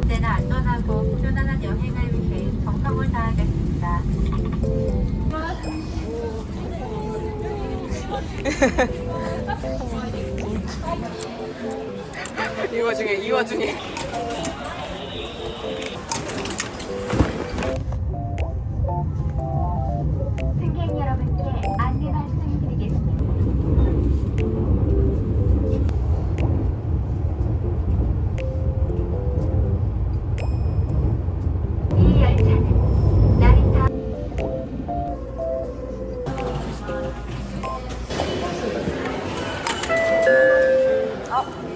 언제나 안전하고 편안한 여행을 위해 정성을 다하겠습니다. 이 와중에 승객 여러분께 안내 말씀드리겠습니다. 이 열차는 나리타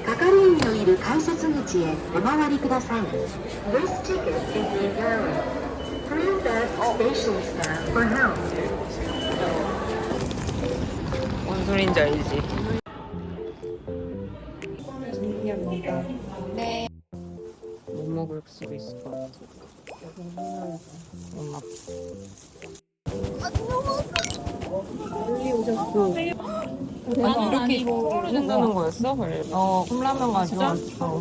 係員のいる改札口へお回りください。This ticket is invalid. Please ask station staff for help. 뭔 소린지 알지? 네. 못 먹을 수도 있을 것 같아. 엄마. 아니 이렇게 생각하는 거였어? 그래. 컵라면 가져왔어.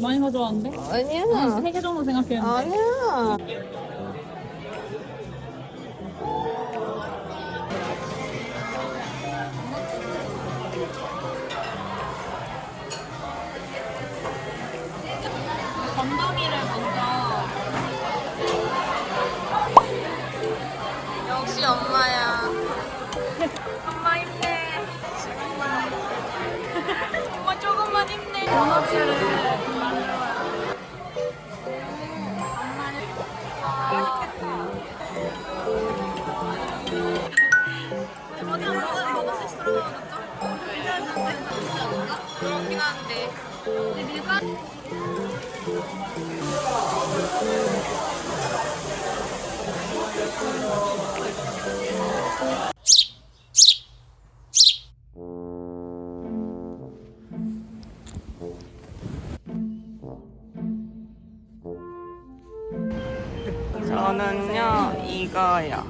많이 가져왔는데? 아니야. 3개 정도 생각했는데. 아니야. 건더기를 먼저. 역시 엄마야. 엄마 힘내. 엄마 조금만 힘내. 도넛을 만들어요. 그렇긴 한데. 저는요 이거요.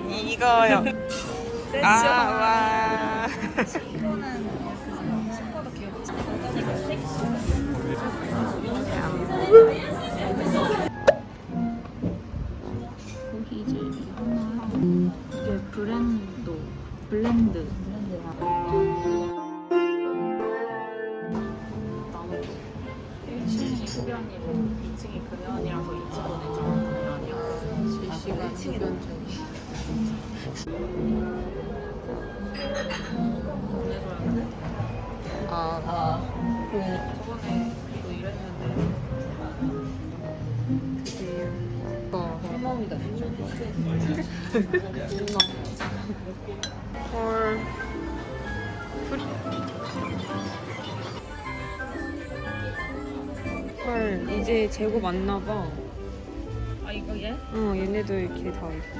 이거요. 와. 이게 블렌드. 1층이 흡연이고 2층이 금연이라서 2층은 금연이야. 실시간 흡연 중. 저번에 또 이랬는데 헬마우이다 진짜. 헐. 헐, 이제 재고 맞나봐. 아 이거 얘? 얘네도 이렇게 다 있고.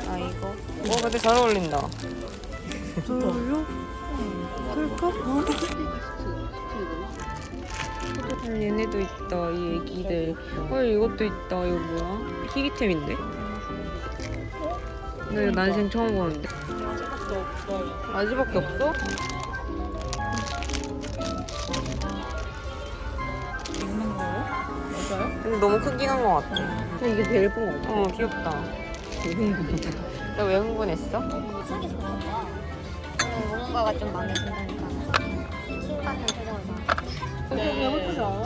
아, 이거? 근데 잘 어울린다. 저요? 그럴까? 헐, 얘네도 있다, 이 애기들. 헐, 이것도 있다. 이거 뭐야? 희귀템인데? 나 이거 난생 처음 보는데. 아직밖에 없어. 아직밖에 없어? 있는 거요? 맞아요? 근데 너무 크긴 한 것 같아. 근데 이게 제일 예쁜 거 같아. 귀엽다. 너 왜 흥분했어? 신기 좋은 거야. 뭔가가 좀 마음에 든다니까. 신받는 표정을 봐. 너무 예쁘지 않아?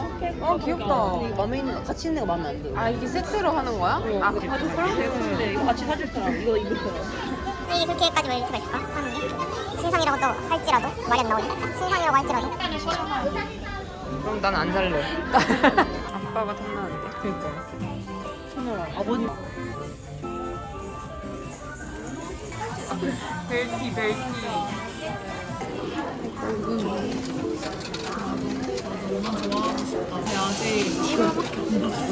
귀엽다. 이게 맘에 있는 같이 있는 거 마음에 안 들어. 아, 이게 세트로 하는 거야? 아, 가족 사람 예쁜데 이거 같이 사줄 사람 이거 입을 사람. 이 그렇게까지 왜 이렇게 있을까? 사는 게? 신상이라고 또 할지라도 말이 안 나오니까. 신상이라고 할지라도. 그럼 난 안 살래. 아빠가 탐나는데. 그러니까. 천하라 아버님. 벨티. 너무 좋아하고 싶다. 아직 1화밖에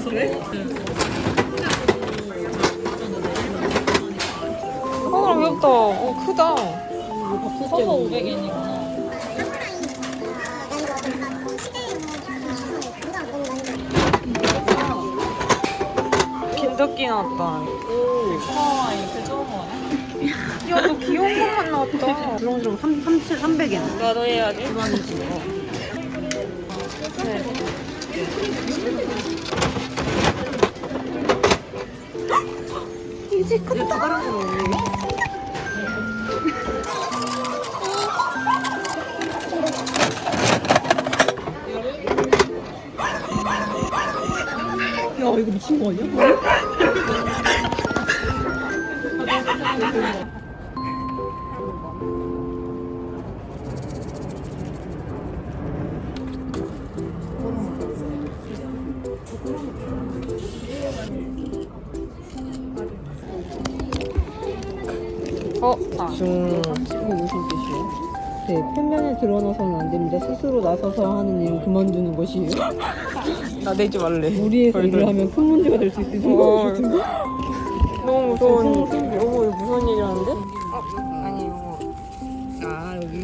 그래? 아 귀엽다. 크다. 커서 500엔이구나. 김덕기 나왔다. 와 이렇게 좋은 거야? 야, 너 귀여운 것만 나왔다. 주렁주렁 300엔. 나도 해야지. 이제 숟가락으로 올리네. 야, 이거 미친 거 아니야? 이거 무슨 뜻이에요? 네, 편면에 드러나서는 안 됩니다. 스스로 나서서 하는 일은 그만두는 것이에요. 나 내지 말래. 무리해서 일을 하면 큰 문제가 될 수 있으니 너무 무서운. 여보 이거 무서운 일이라는데? 아니 이거. 아, 여기.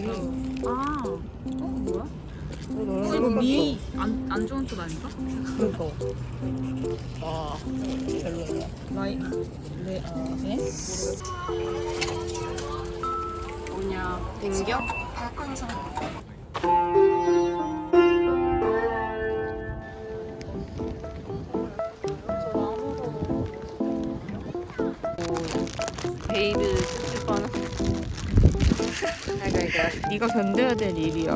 아, 뭐야? 이거 안 좋은 뜻 아닌가? 그러니까. 아, 별로야. 라이 네? 뭐냐? 댕겨? 베이드 수집하는. 그러니까 네가 견뎌야 될 일이야.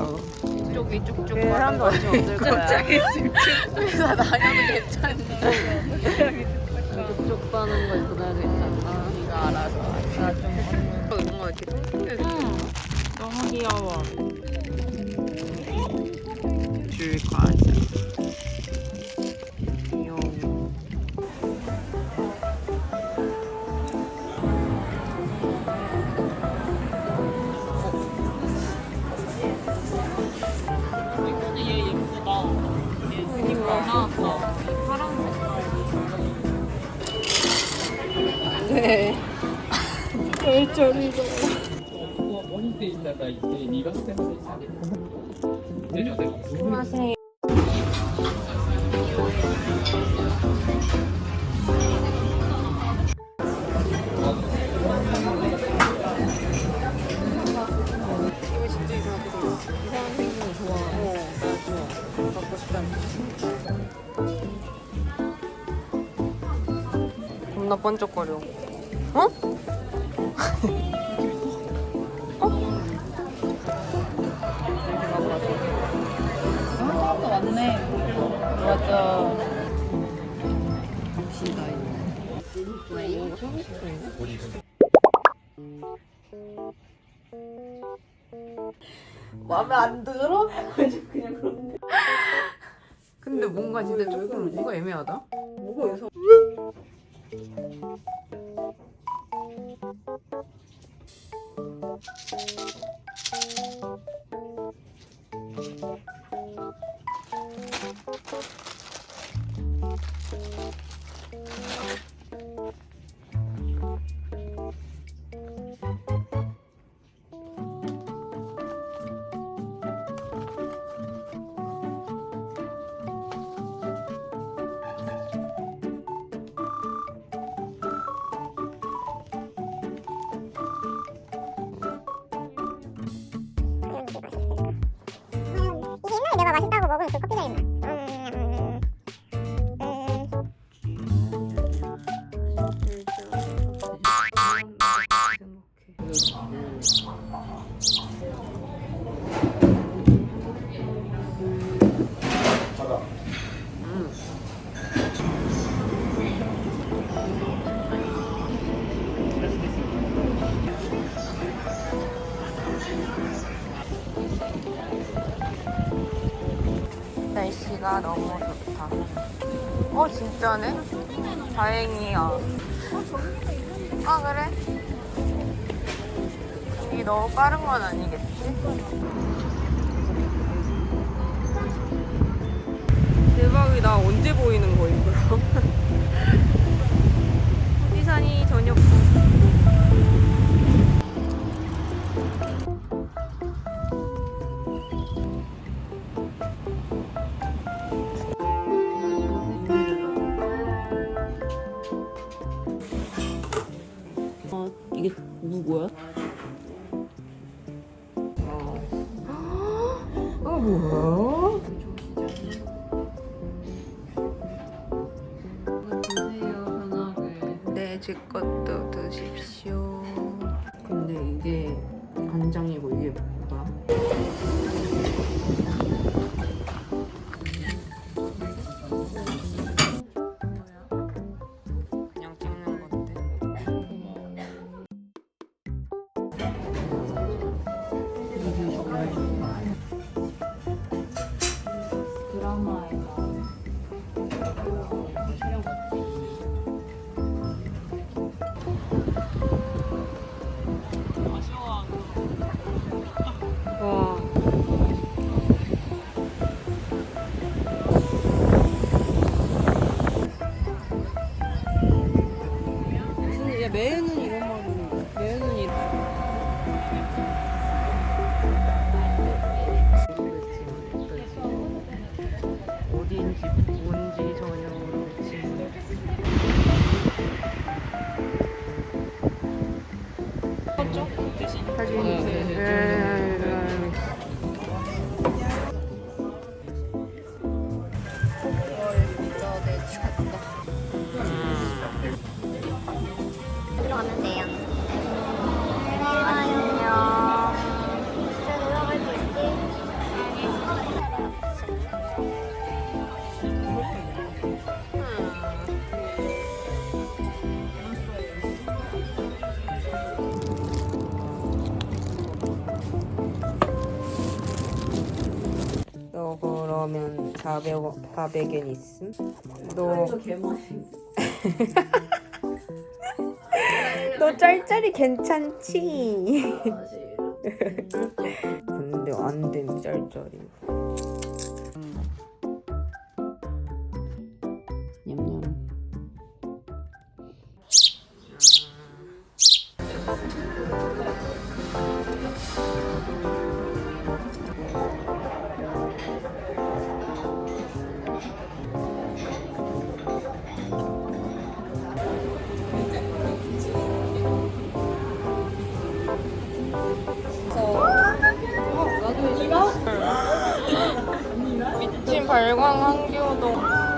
이쪽이 쭉쭉 그 사람도 완전 없을 거야. 그래서 나가도 괜찮네. 쪽 빠는 거 입고 나도 괜찮아. 네가 알아서. 뭔가 이렇게 뚱뚱해. 너무 귀여워. 줄 과자. 귀여워. 이거는 얘 예쁘다. 그니까. 나왔다. 파란 색깔. 네. 열정이죠. ここを降りていただいて2番線の列車です。で、すいません。 겁나 번쩍거려. 어? 또 왔네. 맞아. 마음에 안 들어? 근데 뭔가 진짜 조금 뭔가 애매하다. 뭐가 이상? 이게 옛날에 내가 맛있다고 먹은 그 커피잖아. 날씨가 너무 좋다. 진짜네? 다행이야. 아 그래? 이게 너무 빠른 건 아니겠지? 대박이다. 언제 보이는 거임 그럼? 어디 사니 저녁? 이게 누구야? 아 뭐야? 네, 제 것도 드십시오. 근데 이게 간장이고 이게 뭐야? 그냥 찍는 건데. 드라마에서 촬영 와. 무슨 야 매는 이런 말은 매는 이런. 어디인지 뭔지 전혀 모르겠지만 사진 들어가면 돼요. 안녕. 진짜 들어갈 수 있지? 너 그러면 400엔 있음? 너 너 짤짤이 괜찮지? 근데 안 됨 짤짤이. 냠냠. 미친 발광 한교동.